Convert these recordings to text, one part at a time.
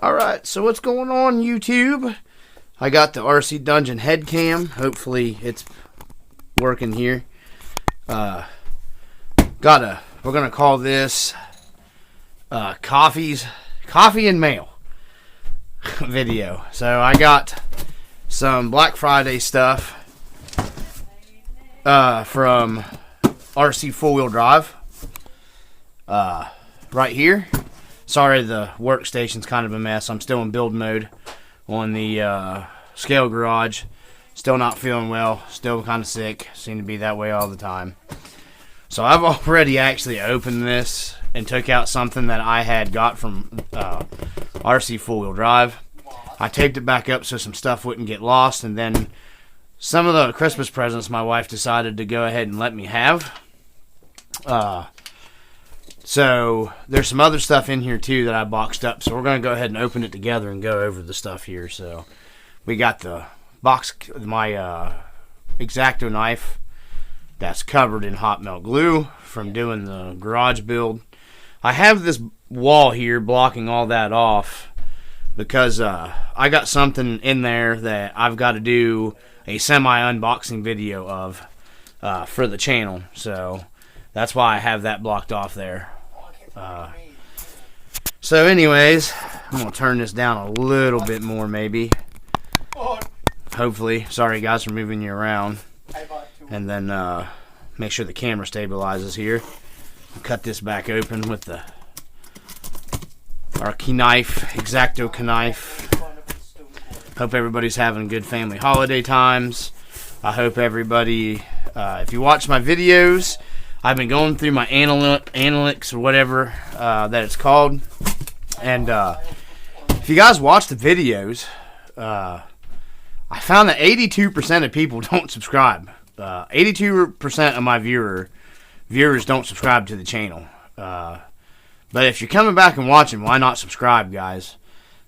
Alright, so what's going on, YouTube? I got the RC Dungeon head cam. Hopefully it's working here. We're gonna call this Coffee and Mail video. So I got some Black Friday stuff from Rc4wd right here. Sorry, the workstation's kind of a mess. I'm still in build mode on the scale garage. Still not feeling well. Still kind of sick. Seem to be that way all the time. So I've already actually opened this and took out something that I had got from Rc4wd. I taped it back up so some stuff wouldn't get lost, and then some of the Christmas presents my wife decided to go ahead and let me have. So there's some other stuff in here too that I boxed up, so we're going to go ahead and open it together and go over the stuff here. So we got the box, my X-Acto knife that's covered in hot melt glue from doing the garage build. I have this wall here blocking all that off because I got something in there that I've got to do a semi-unboxing video of for the channel. So that's why I have that blocked off there. So anyways, I'm going to turn this down a little bit more maybe. Hopefully. Sorry guys for moving you around. And then make sure the camera stabilizes here. I'll cut this back open with our knife, X-Acto knife. Hope everybody's having good family holiday times. I hope everybody, if you watch my videos, I've been going through my analytics or whatever that it's called. And if you guys watch the videos, I found that 82% of people don't subscribe. 82% of my viewers don't subscribe to the channel. But if you're coming back and watching, why not subscribe, guys?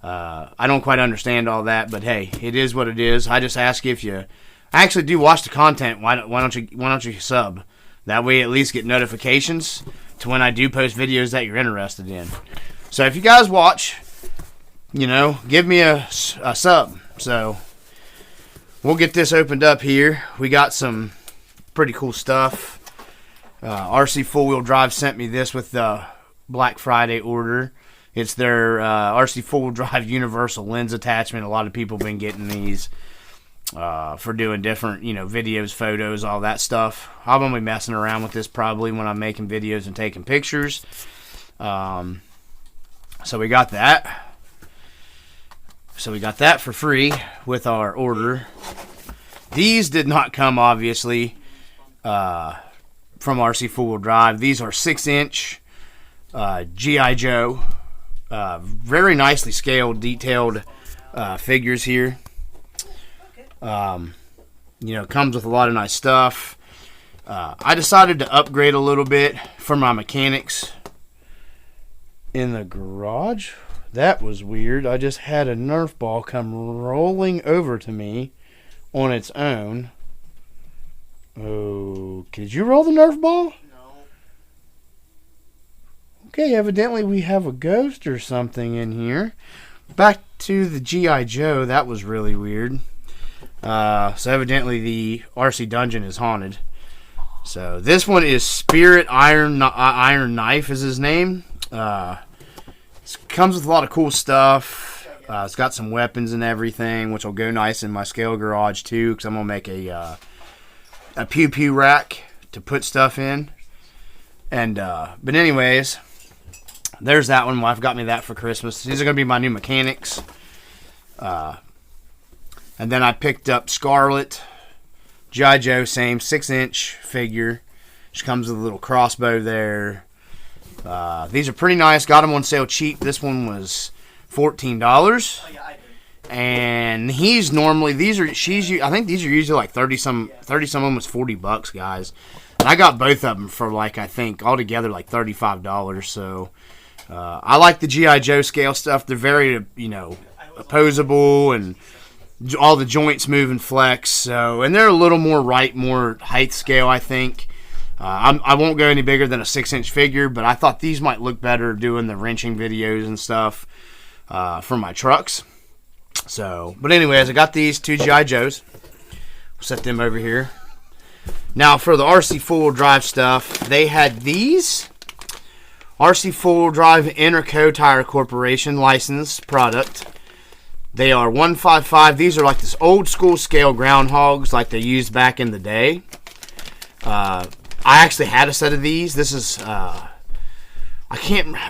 I don't quite understand all that, but hey, it is what it is. I just ask if you actually do watch the content, why don't you sub? That way, you at least get notifications to when I do post videos that you're interested in. So if you guys watch, you know, give me a sub. So we'll get this opened up here. We got some pretty cool stuff. Rc4wd sent me this with the Black Friday order. It's their Rc4wd universal lens attachment. A lot of people have been getting these for doing different, you know, videos, photos, all that stuff. I'm going to be messing around with this probably when I'm making videos and taking pictures. So we got that. So we got that for free with our order. These did not come, obviously, from Rc4wd. These are 6-inch G.I. Joe. Very nicely scaled, detailed figures here. You know, comes with a lot of nice stuff. I decided to upgrade a little bit for my mechanics in the garage. That was weird. I just had a Nerf ball come rolling over to me on its own. Oh, did you roll the Nerf ball? No. Okay, evidently we have a ghost or something in here. Back to the G.I. Joe. That was really weird. So evidently the RC Dungeon is haunted. So this one is Spirit Iron Knife is his name. It comes with a lot of cool stuff. It's got some weapons and everything, which will go nice in my scale garage too, because I'm gonna make a pew pew rack to put stuff in. And but anyways, there's that one. My wife got me that for Christmas. These are gonna be my new mechanics. And then I picked up Scarlet, G.I. Joe, same 6-inch figure. She comes with a little crossbow there. These are pretty nice. Got them on sale cheap. This one was $14. Oh, yeah, I did. And he's normally, I think these are usually like 30 some, almost $40, guys. And I got both of them for like, I think altogether like $35. So I like the G.I. Joe scale stuff. They're very, you know, opposable and all the joints move and flex. So, and they're a little more more height scale, I think. I won't go any bigger than a 6-inch figure, but I thought these might look better doing the wrenching videos and stuff. for my trucks. So, but anyways, I got these 2 G.I. Joes. We'll set them over here. Now, for the RC4wd drive stuff, they had these. RC4wd drive Interco Tire Corporation licensed product. They are 155. These are like this old school scale groundhogs like they used back in the day. I actually had a set of these. This is,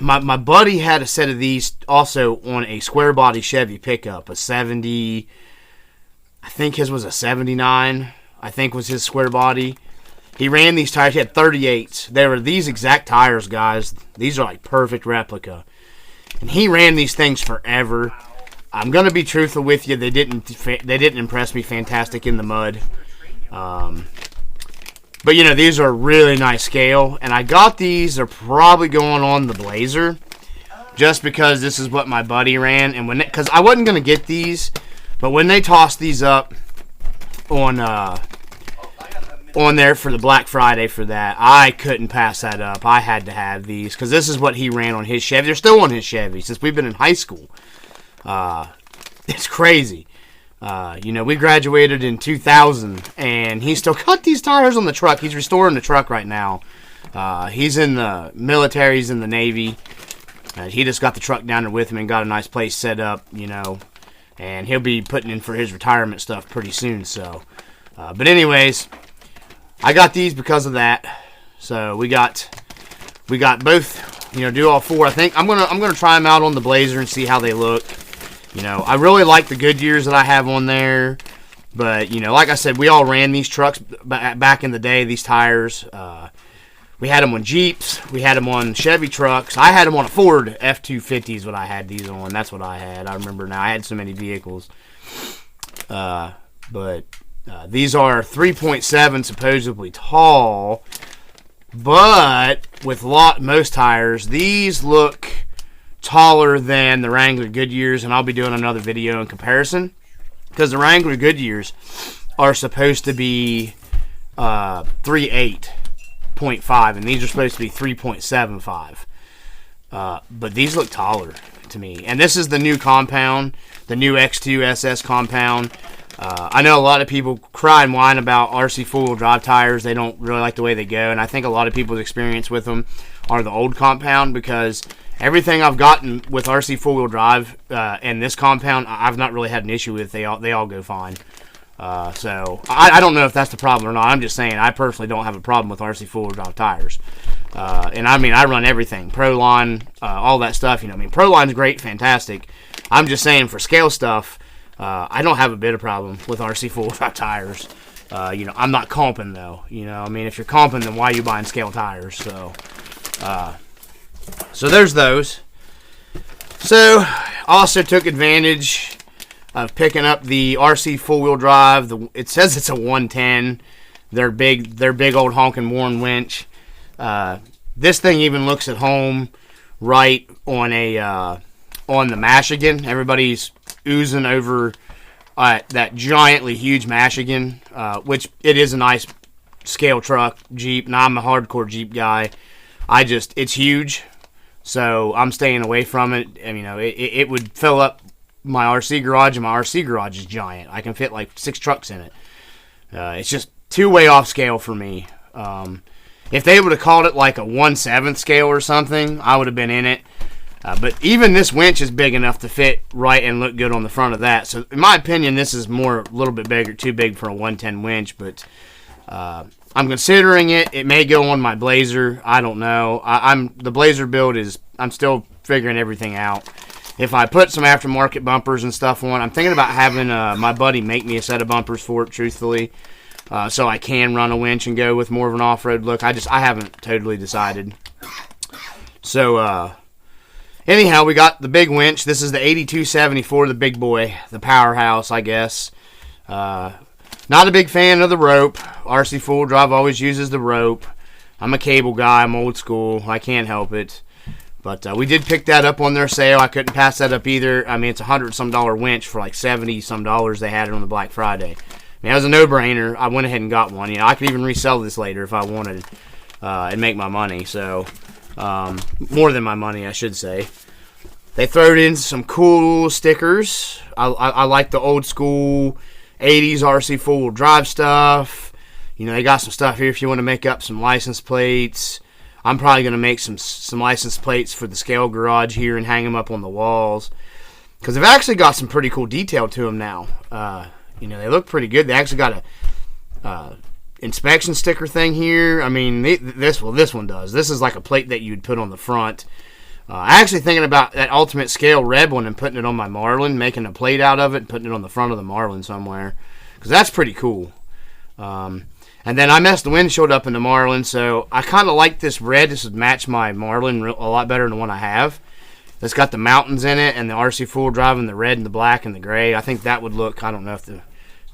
my buddy had a set of these also on a square body Chevy pickup, a 70, I think his was a 79, I think was his square body. He ran these tires, he had 38s. They were these exact tires, guys. These are like perfect replica. And he ran these things forever. I'm going to be truthful with you, they didn't impress me fantastic in the mud. But, you know, these are really nice scale. And I got these. They're probably going on the Blazer. Just because this is what my buddy ran. And because I wasn't going to get these. But when they tossed these up on there for the Black Friday for that, I couldn't pass that up. I had to have these. Because this is what he ran on his Chevy. They're still on his Chevy since we've been in high school. It's crazy. You know, we graduated in 2000, and he still got these tires on the truck. He's restoring the truck right now. He's in the military. He's in the Navy. He just got the truck down there with him and got a nice place set up, you know. And he'll be putting in for his retirement stuff pretty soon. So, but anyways, I got these because of that. So we got both. You know, do all 4. I think I'm gonna try them out on the Blazer and see how they look. You know, I really like the Goodyears that I have on there. But, you know, like I said, we all ran these trucks back in the day, these tires. We had them on Jeeps. We had them on Chevy trucks. I had them on a Ford F-250 is what I had these on. That's what I had. I remember now. I had so many vehicles. But these are 3.7 supposedly tall. But with most tires, these look taller than the Wrangler Goodyears, and I'll be doing another video in comparison because the Wrangler Goodyears are supposed to be 3.8.5 and these are supposed to be 3.75, but these look taller to me. And this is the new compound, the new X2 SS compound. I know a lot of people cry and whine about RC4wd drive tires. They don't really like the way they go, and I think a lot of people's experience with them are the old compound, because everything I've gotten with RC4wd drive and this compound, I've not really had an issue with. They all go fine. So I don't know if that's the problem or not. I'm just saying I personally don't have a problem with RC4wd drive tires. And I mean, I run everything, Proline, all that stuff. You know, I mean, Proline's great, fantastic. I'm just saying for scale stuff, I don't have a bit of problem with RC4wd drive tires. You know, I'm not comping though. You know, I mean, if you're comping, then why are you buying scale tires? So there's those. So also took advantage of picking up the RC 4-wheel drive. It says it's a 110. Their big old honking Warren winch. This thing even looks at home right on the Michigan. Everybody's oozing over that giantly huge Michigan, which it is a nice scale truck Jeep. Now I'm a hardcore Jeep guy. It's huge, so I'm staying away from it. And, you know, it would fill up my RC garage, and my RC garage is giant. I can fit like 6 trucks in it. It's just way off scale for me. If they would have called it like a 1/7 scale or something, I would have been in it. But even this winch is big enough to fit right and look good on the front of that. So in my opinion, this is a little bit bigger, too big for a 110 winch. But I'm considering it. It may go on my Blazer. I don't know. The Blazer build I'm still figuring everything out. If I put some aftermarket bumpers and stuff on, I'm thinking about having my buddy make me a set of bumpers for it, truthfully, so I can run a winch and go with more of an off-road look. I haven't totally decided. So anyhow, we got the big winch. This is the 8274, the big boy, the powerhouse, I guess. Not a big fan of the rope. RC4wd drive always uses the rope. I'm a cable guy. I'm old school. I can't help it. But we did pick that up on their sale. I couldn't pass that up either. I mean, it's $100-some winch for like $70-some. They had it on the Black Friday. I mean, that was a no-brainer. I went ahead and got one. You know, I could even resell this later if I wanted and make my money. So, more than my money, I should say. They throw in some cool stickers. I like the old school 80s Rc4wd drive stuff. You know, they got some stuff here if you want to make up some license plates. I'm probably going to make some license plates for the scale garage here and hang them up on the walls. Because they've actually got some pretty cool detail to them now. You know, they look pretty good. They actually got a inspection sticker thing here. I mean, this one does. This is like a plate that you'd put on the front. Actually thinking about that Ultimate Scale red one and putting it on my Marlin, making a plate out of it and putting it on the front of the Marlin somewhere. Because that's pretty cool. And then I messed the windshield up in the Marlin, so I kind of like this red. This would match my Marlin a lot better than the one I have. It's got the mountains in it and the Rc4 driving the red and the black and the gray. I think that would look, I don't know if they're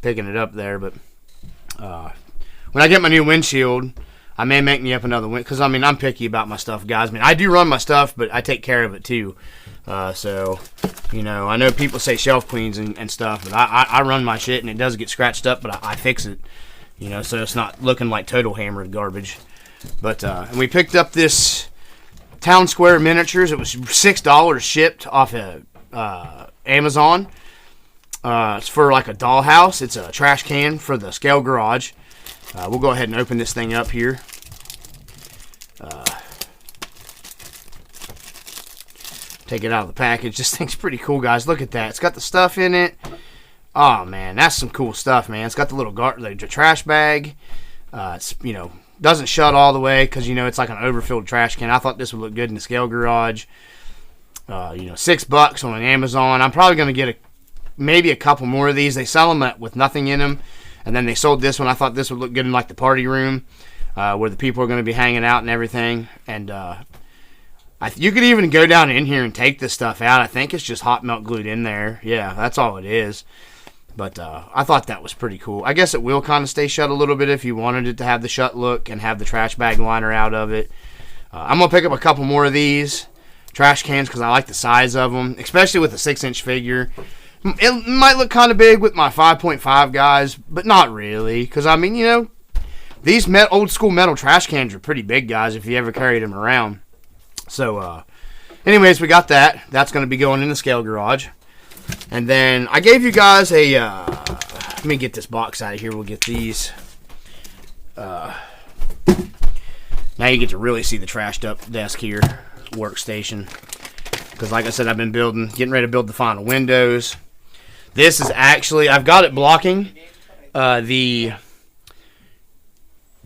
picking it up there, but when I get my new windshield, I may make me up another one. Because, I mean, I'm picky about my stuff, guys. I mean, I do run my stuff, but I take care of it, too. So, you know, I know people say shelf cleans and stuff, but I run my shit, and it does get scratched up, but I fix it. You know, so it's not looking like total hammered garbage. But, and we picked up this Town Square Miniatures. It was $6 shipped off of Amazon. It's for like a dollhouse. It's a trash can for the scale garage. We'll go ahead and open this thing up here. Take it out of the package. This thing's pretty cool, guys. Look at that. It's got the stuff in it. Oh, man. That's some cool stuff, man. It's got the little the trash bag. It's, you know, doesn't shut all the way because, you know, it's like an overfilled trash can. I thought this would look good in the scale garage. You know, $6 on Amazon. I'm probably going to get maybe a couple more of these. They sell them with nothing in them. And then they sold this one. I thought this would look good in like the party room where the people are going to be hanging out and everything. And you could even go down in here and take this stuff out. I think it's just hot melt glued in there. Yeah, that's all it is. But I thought that was pretty cool. I guess it will kind of stay shut a little bit if you wanted it to have the shut look and have the trash bag liner out of it. I'm going to pick up a couple more of these trash cans because I like the size of them, especially with a 6-inch figure. It might look kind of big with my 5.5 guys, but not really. Because, I mean, you know, these old school metal trash cans are pretty big, guys, if you ever carried them around. So, anyways, we got that. That's going to be going in the scale garage. And then I gave you guys a, let me get this box out of here. We'll get these. Now you get to really see the trashed up desk here, workstation. Because like I said, I've been getting ready to build the final windows. This is actually, I've got it blocking the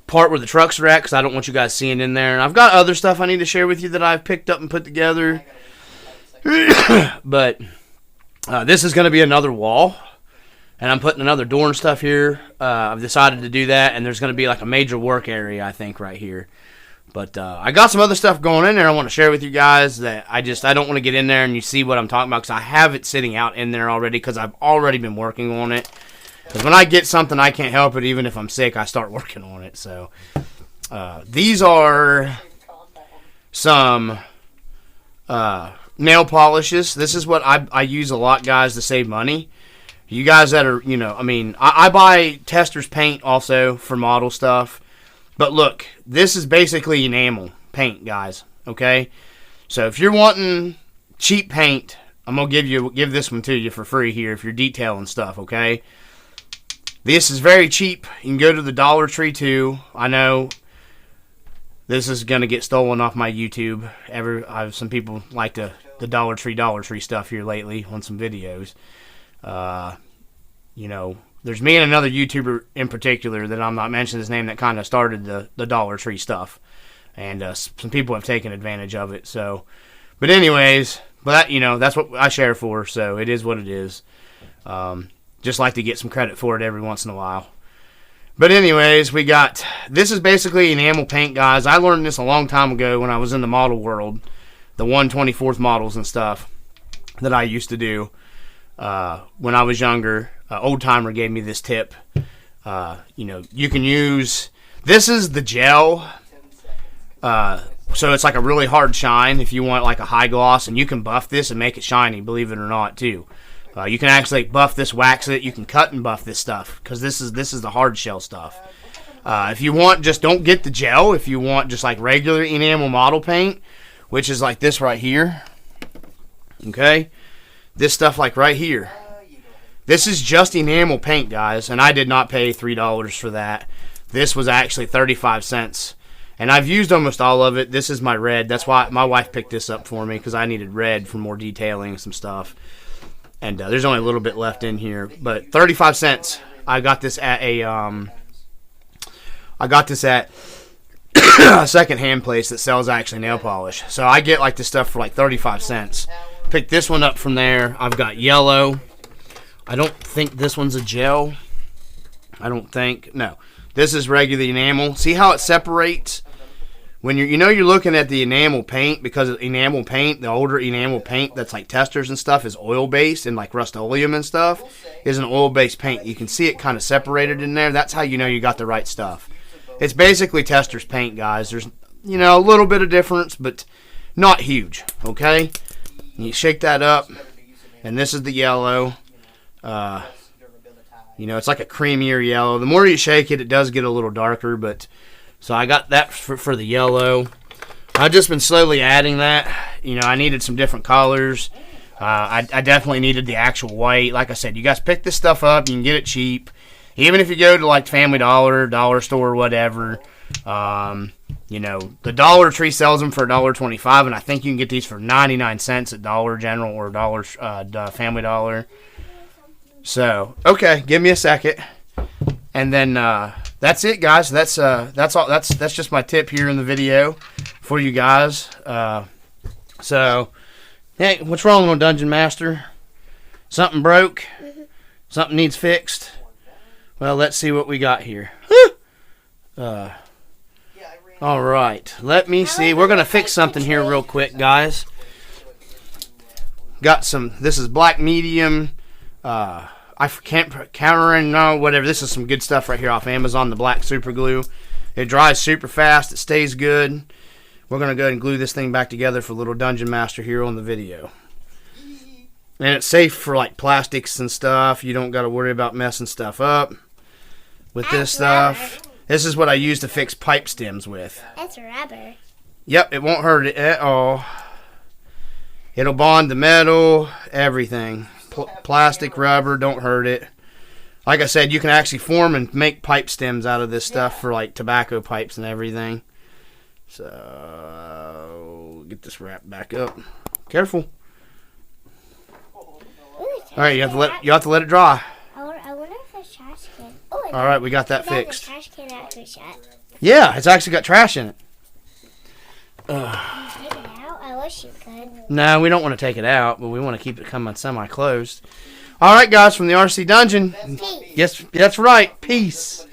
part where the trucks are at because I don't want you guys seeing in there. And I've got other stuff I need to share with you that I've picked up and put together. But this is going to be another wall. And I'm putting another door and stuff here. I've decided to do that. And there's going to be like a major work area, I think, right here. But I got some other stuff going in there I want to share with you guys that I don't want to get in there and you see what I'm talking about because I have it sitting out in there already because I've already been working on it. Because when I get something, I can't help it. Even if I'm sick, I start working on it. So these are some nail polishes. This is what I use a lot, guys, to save money. You guys that are, you know, I mean, I buy tester's paint also for model stuff. But look, this is basically enamel paint, guys, okay? So if you're wanting cheap paint, I'm going to give this one to you for free here if you're detailing stuff, okay? This is very cheap. You can go to the Dollar Tree too. I know this is going to get stolen off my YouTube. Some people like the Dollar Tree stuff here lately on some videos. You know, there's me and another YouTuber in particular that I'm not mentioning his name that kind of started the Dollar Tree stuff. And some people have taken advantage of it. So, but anyways, you know, that's what I share for. So it is what it is. Just like to get some credit for it every once in a while. But anyways, this is basically enamel paint, guys. I learned this a long time ago when I was in the model world. The 1/24th models and stuff that I used to do when I was younger. Old timer gave me this tip. You know, you can use, this is the gel. So it's like a really hard shine if you want like a high gloss, and you can buff this and make it shiny, believe it or not, too. You can actually buff this, wax it. You can cut and buff this stuff because this is the hard shell stuff. If you want, just don't get the gel. If you want just like regular enamel model paint, which is like this right here. Okay? This stuff like right here. This is just enamel paint, guys, and I did not pay $3 for that. This was actually 35 cents. And I've used almost all of it. This is my red. That's why my wife picked this up for me, because I needed red for more detailing and some stuff. And there's only a little bit left in here, but 35 cents. I got this at a a second-hand place that sells actually nail polish. So I get like this stuff for like 35 cents. Picked this one up from there. I've got yellow. I don't think this one's a gel. I don't think. No. This is regular enamel. See how it separates? When you're looking at the enamel paint, because enamel paint, the older enamel paint that's like testers and stuff is oil-based, and like Rust-Oleum and stuff is an oil-based paint. You can see it kind of separated in there. That's how you know you got the right stuff. It's basically testers paint, guys. There's, a little bit of difference, but not huge, okay? And you shake that up, and this is the yellow. It's like a creamier yellow. The more you shake it, it does get a little darker, but... So I got that for the yellow. I've just been slowly adding that. I needed some different colors. I definitely needed the actual white. Like I said, you guys pick this stuff up. You can get it cheap. Even if you go to like Family Dollar, Dollar Store, whatever. The Dollar Tree sells them for $1.25, and I think you can get these for 99 cents at Dollar General or Family Dollar. So, okay, give me a second. And then that's it, guys. That's all. That's just my tip here in the video for you guys. Hey, what's wrong with Dungeon Master? Something broke? Something needs fixed? Well, let's see what we got here. All right. Let me see. We're gonna fix something here real quick, guys. Got some. This is black medium. I can't countering whatever. This is some good stuff right here off Amazon. The black super glue. It dries super fast. It stays good. We're gonna go ahead and glue this thing back together for little Dungeon Master here on the video. And it's safe for like plastics and stuff. You don't got to worry about messing stuff up with this stuff. This is what I use to fix pipe stems with. That's rubber. Yep, it won't hurt it at all. It'll bond the metal, everything. Plastic, rubber, don't hurt it. Like I said, you can actually form and make pipe stems out of this stuff for like tobacco pipes and everything. So, get this wrapped back up. Careful. Alright, you have to let it dry. I wonder if there's trash can. Oh, alright, we got that fixed. The trash can actually shut. Yeah, it's actually got trash in it. Take it out? I wish you could. No, we don't want to take it out, but we want to keep it coming semi-closed. Alright, guys, from the RC Dungeon. Peace. Yes, that's right. Peace.